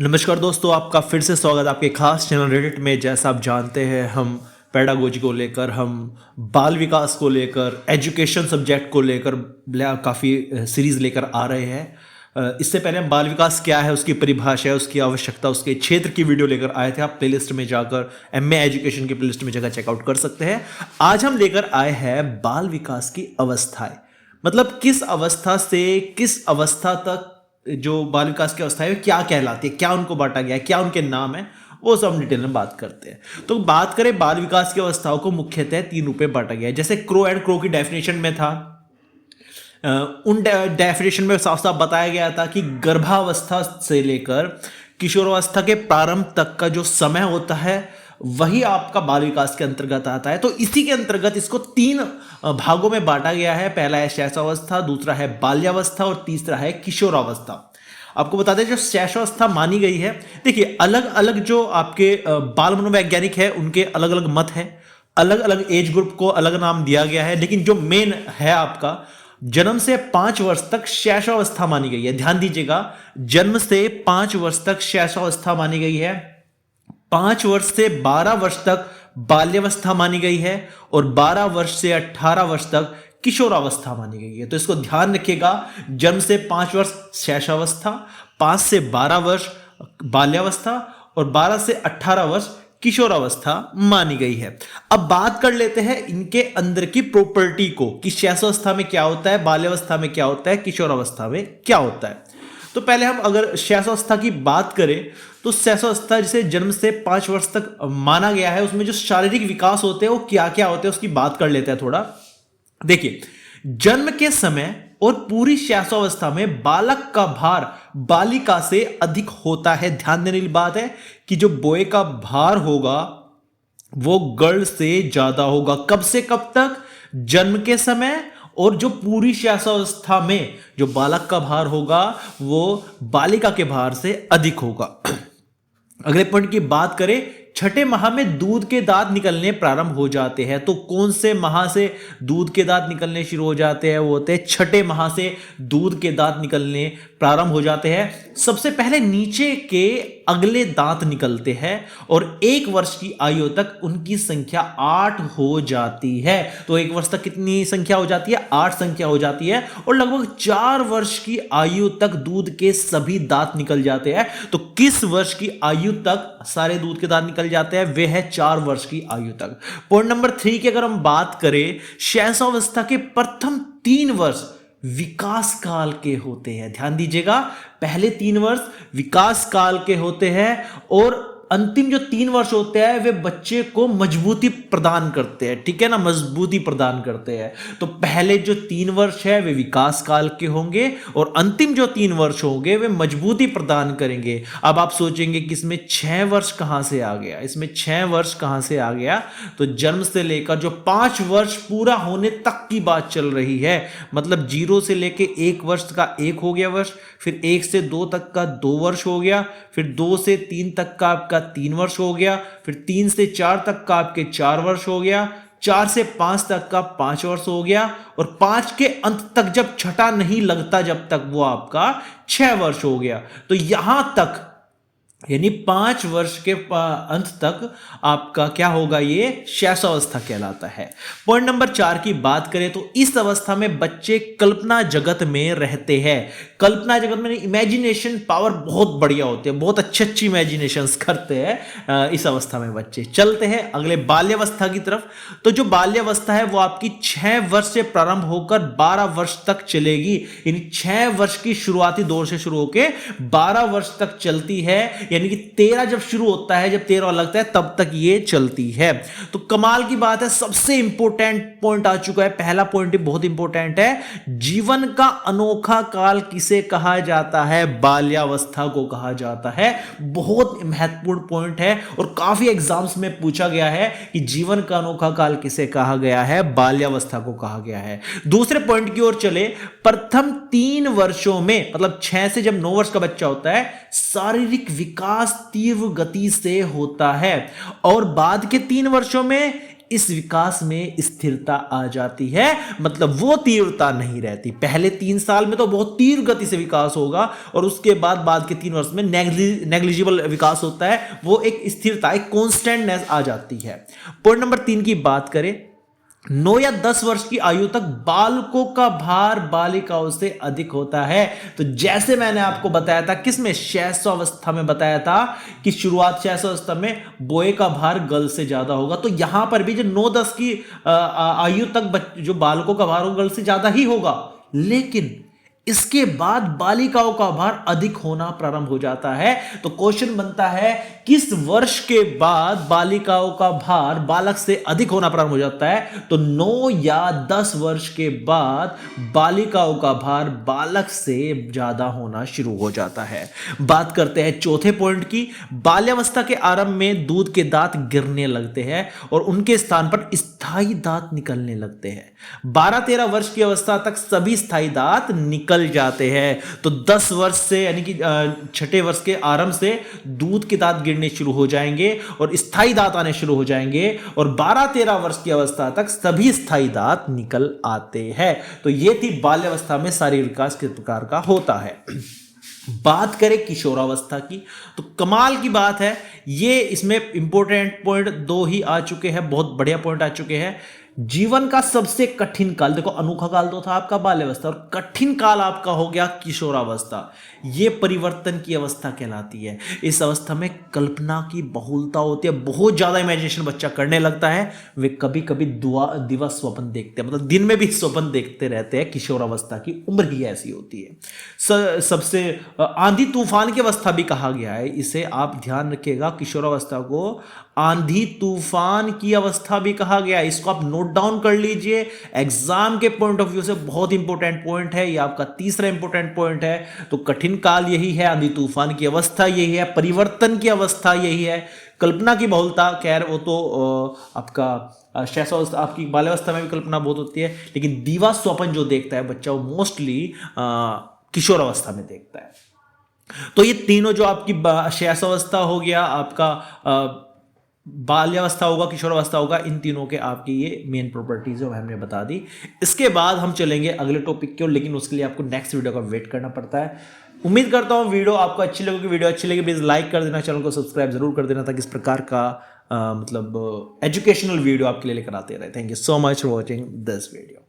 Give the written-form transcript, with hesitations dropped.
नमस्कार दोस्तों, आपका फिर से स्वागत आपके खास चैनल रेडिट में। जैसा आप जानते हैं, हम पेडागोजी को लेकर, हम बाल विकास को लेकर, एजुकेशन सब्जेक्ट को लेकर काफ़ी सीरीज लेकर आ रहे हैं। इससे पहले हम बाल विकास क्या है, उसकी परिभाषा, उसकी आवश्यकता, उसके क्षेत्र की वीडियो लेकर आए थे। आप प्लेलिस्ट में जाकर एमए एजुकेशन की प्लेलिस्ट में जाकर चेकआउट कर सकते हैं। आज हम लेकर आए हैं बाल विकास की अवस्थाएं, मतलब किस अवस्था से किस अवस्था तक जो बाल विकास की अवस्था है क्या कहलाती है, क्या उनको बांटा गया है, क्या उनके नाम है, वो सब हम डिटेल में बात करते हैं। तो बात करें बाल विकास की अवस्थाओं को मुख्यतः 3 रूप में बांटा गया है। जैसे क्रो एंड क्रो की डेफिनेशन में था, उन डेफिनेशन में साफ साफ बताया गया था कि गर्भावस्था से लेकर किशोरावस्था के प्रारंभ तक का जो समय होता है वही आपका बाल विकास के अंतर्गत आता है। तो इसी के अंतर्गत इसको 3 भागों में बांटा गया है। पहला है शैशवावस्था, दूसरा है बाल्यावस्था और तीसरा है किशोरावस्था। आपको बता दें, जो शैशवावस्था मानी गई है, देखिए अलग अलग जो आपके बाल मनोवैज्ञानिक है उनके अलग अलग मत है, अलग अलग एज ग्रुप को अलग नाम दिया गया है, लेकिन जो मेन है आपका जन्म से 5 वर्ष तक शैशवावस्था मानी गई है। ध्यान दीजिएगा, जन्म से 5 वर्ष तक शैशवावस्था मानी गई है, 5 वर्ष से 12 वर्ष तक बाल्यावस्था मानी गई है और 12 वर्ष से 18 वर्ष तक किशोरावस्था मानी गई है। तो इसको ध्यान रखिएगा, जन्म से 5 वर्ष शैशवावस्था, 5 से 12 वर्ष बाल्यावस्था और 12 से 18 वर्ष किशोरावस्था मानी गई है। अब बात कर लेते हैं इनके अंदर की प्रॉपर्टी को कि शैशवावस्था में क्या होता है, बाल्यावस्था में क्या होता है, किशोरावस्था में क्या होता है। तो पहले हम अगर शैशवावस्था की बात करें तो शैशवावस्था जिसे जन्म से 5 वर्ष तक माना गया है, उसमें जो शारीरिक विकास होते हैं वो क्या क्या होते हैं उसकी बात कर लेते हैं थोड़ा। देखिए, जन्म के समय और पूरी शैशवावस्था में बालक का भार बालिका से अधिक होता है। ध्यान देने की बात है कि जो बॉय का भार होगा वो गर्ल से ज्यादा होगा। कब से कब तक? जन्म के समय, और जो पूरी शैशवावस्था में जो बालक का भार होगा वो बालिका के भार से अधिक होगा। अगले पॉइंट की बात करें, छठे माह में दूध के दांत निकलने प्रारंभ हो जाते हैं। तो कौन से माह से दूध के दांत निकलने शुरू हो जाते हैं? वो होते हैं छठे माह से दूध के दांत निकलने प्रारंभ हो जाते हैं। सबसे पहले नीचे के अगले दांत निकलते हैं और 1 वर्ष की आयु तक उनकी संख्या 8 हो जाती है। तो 1 वर्ष तक कितनी संख्या हो जाती है? 8 संख्या हो जाती है। और लगभग 4 वर्ष की आयु तक दूध के सभी दांत निकल जाते हैं। तो किस वर्ष की आयु तक सारे दूध के दांत निकल जाते हैं? वे है 4 वर्ष की आयु तक। पॉइंट नंबर 3 की अगर हम बात करें, शैशवावस्था के प्रथम 3 वर्ष विकास काल के होते हैं। ध्यान दीजिएगा, पहले 3 वर्ष विकास काल के होते हैं और अंतिम जो 3 वर्ष होते हैं वे बच्चे को मजबूती प्रदान करते हैं। ठीक है ना, मजबूती प्रदान करते हैं। तो पहले जो 3 वर्ष है वे विकास काल के होंगे और अंतिम जो 3 वर्ष होंगे वे मजबूती प्रदान करेंगे। अब आप सोचेंगे कि इसमें 6 वर्ष कहां से आ गया, इसमें 6 वर्ष कहां से आ गया? तो जन्म से लेकर जो 5 वर्ष पूरा होने तक की बात चल रही है। मतलब 0 से लेकर 1 वर्ष का 1 हो गया वर्ष, फिर 1 से 2 तक का 2 वर्ष हो गया, फिर 2 से 3 तक का आपका 3 वर्ष हो गया, फिर 3 से 4 तक का आपके 4 वर्ष हो गया, 4 से 5 तक का 5 वर्ष हो गया और 5 के अंत तक जब छठा नहीं लगता जब तक वो आपका 6 वर्ष हो गया। तो यहां तक यानी 5 वर्ष के अंत तक आपका क्या होगा? ये शैशवावस्था कहलाता है। पॉइंट नंबर 4 की बात करें तो इस अवस्था में बच्चे कल्पना जगत में रहते हैं। कल्पना जगत में इमेजिनेशन पावर बहुत बढ़िया होती है, बहुत अच्छी इमेजिनेशंस करते हैं इस अवस्था में बच्चे। चलते हैं अगले बाल्यावस्था की तरफ। तो जो बाल्यावस्था है वो आपकी 6 वर्ष से प्रारंभ होकर 12 वर्ष तक चलेगी। यानी 6 वर्ष की शुरुआती दौर से शुरू होकर 12 वर्ष तक चलती है। यानी कि 13 जब शुरू होता है, जब 13 लगता है तब तक ये चलती है। तो कमाल की बात है, सबसे इंपॉर्टेंट पॉइंट आ चुका है। पहला पॉइंट बहुत इंपॉर्टेंट है, जीवन का अनोखा काल किसे कहा जाता है? बाल्यावस्था को कहा जाता है। बहुत महत्वपूर्ण पॉइंट है और काफी एग्जाम्स में पूछा गया है कि जीवन का अनोखा काल किसे कहा गया है? बाल्यावस्था को कहा गया है। दूसरे पॉइंट की ओर चले, प्रथम 3 वर्षों में, मतलब 6 से जब 9 वर्ष का बच्चा होता है, शारीरिक विकास तीव्र गति से होता है और बाद के 3 वर्षों में इस विकास में स्थिरता आ जाती है, मतलब वो तीव्रता नहीं रहती। पहले 3 साल में तो बहुत तीव्र गति से विकास होगा और उसके बाद के 3 वर्ष में नेग्लिजिबल विकास होता है, वो एक स्थिरता, एक कॉन्स्टेंटनेस आ जाती है। पॉइंट नंबर 3 की बात करें, 9 या 10 वर्ष की आयु तक बालकों का भार बालिकाओं से अधिक होता है। तो जैसे मैंने आपको बताया था, किसमें, शैशवावस्था में बताया था कि शुरुआत शैशवावस्था में बॉय का भार गर्ल से ज्यादा होगा। तो यहां पर भी जो 9-10 की आयु तक जो बालकों का भार होगा गर्ल से ज्यादा ही होगा, लेकिन इसके बाद बालिकाओं का भार अधिक होना प्रारंभ हो जाता है। तो क्वेश्चन बनता है, किस वर्ष के बाद बालिकाओं का भार बालक से अधिक होना प्रारंभ हो जाता है? तो 9 या 10 वर्ष के बाद बालिकाओं का भार बालक से ज्यादा होना शुरू हो जाता है। बात करते हैं चौथे पॉइंट की। बाल्यावस्था के आरंभ में दूध के दांत गिरने लगते हैं और उनके स्थान पर स्थायी दांत निकलने लगते हैं। 12-13 वर्ष की अवस्था तक सभी स्थायी दांत निकल जाते हैं। तो 10 वर्ष से, यानी कि 6ठे वर्ष के आरंभ से दूध के दांत गिरने शुरू हो जाएंगे और स्थायी दांत आने शुरू हो जाएंगे, और 12-13 वर्ष की अवस्था तक सभी स्थायी दांत निकल आते हैं। तो ये थी बाल्यावस्था में शारीरिक विकास किस प्रकार का होता है। बात करें किशोरावस्था की, तो कमाल की बात है, ये इसमें इंपॉर्टेंट पॉइंट 2 ही आ चुके हैं, बहुत बढ़िया पॉइंट आ चुके हैं। जीवन का सबसे कठिन काल, देखो अनोखा काल तो था आपका बाल्यावस्था, और कठिन काल आपका हो गया किशोरावस्था। ये परिवर्तन की अवस्था कहलाती है। इस अवस्था में कल्पना की बहुलता होती है, बहुत ज्यादा इमेजिनेशन बच्चा करने लगता है। वे कभी कभी दिवस स्वप्न देखते हैं, मतलब दिन में भी स्वप्न देखते रहते हैं। किशोरावस्था की उम्र ही ऐसी होती है। सबसे आंधी तूफान की अवस्था भी कहा गया है इसे, आप ध्यान रखिएगा। किशोरावस्था को आंधी तूफान की अवस्था भी कहा गया है, इसको आप नोट डाउन कर लीजिए। एग्जाम के पॉइंट ऑफ व्यू से बहुत इंपॉर्टेंट पॉइंट है, ये आपका तीसरा इंपॉर्टेंट पॉइंट है। तो कठिन काल यही है, आंधी तूफान की अवस्था यही है, परिवर्तन की अवस्था यही है। कल्पना की बहुलता, खैर वो तो आपका शैशवावस्था, आपकी बाल्यावस्था में भी कल्पना बहुत होती है, लेकिन दीवा स्वप्न जो देखता है बच्चा, वो मोस्टली किशोरावस्था में देखता है। तो ये तीनों जो आपकी शैशवावस्था हो गया, आपका बाल्यावस्था होगा, किशोरावस्था होगा, इन तीनों के आपकी ये मेन प्रॉपर्टीज है, हमने बता दी। इसके बाद हम चलेंगे अगले टॉपिक की ओर, लेकिन उसके लिए आपको नेक्स्ट वीडियो का वेट करना पड़ता है। उम्मीद करता हूँ वीडियो आपको अच्छी लगेगी। वीडियो अच्छी लगी प्लीज लाइक कर देना, चैनल को सब्सक्राइब जरूर कर देना, ताकि इस प्रकार का मतलब एजुकेशनल वीडियो आपके लिए लेकर आते रहे। Thank you so much for watching this video.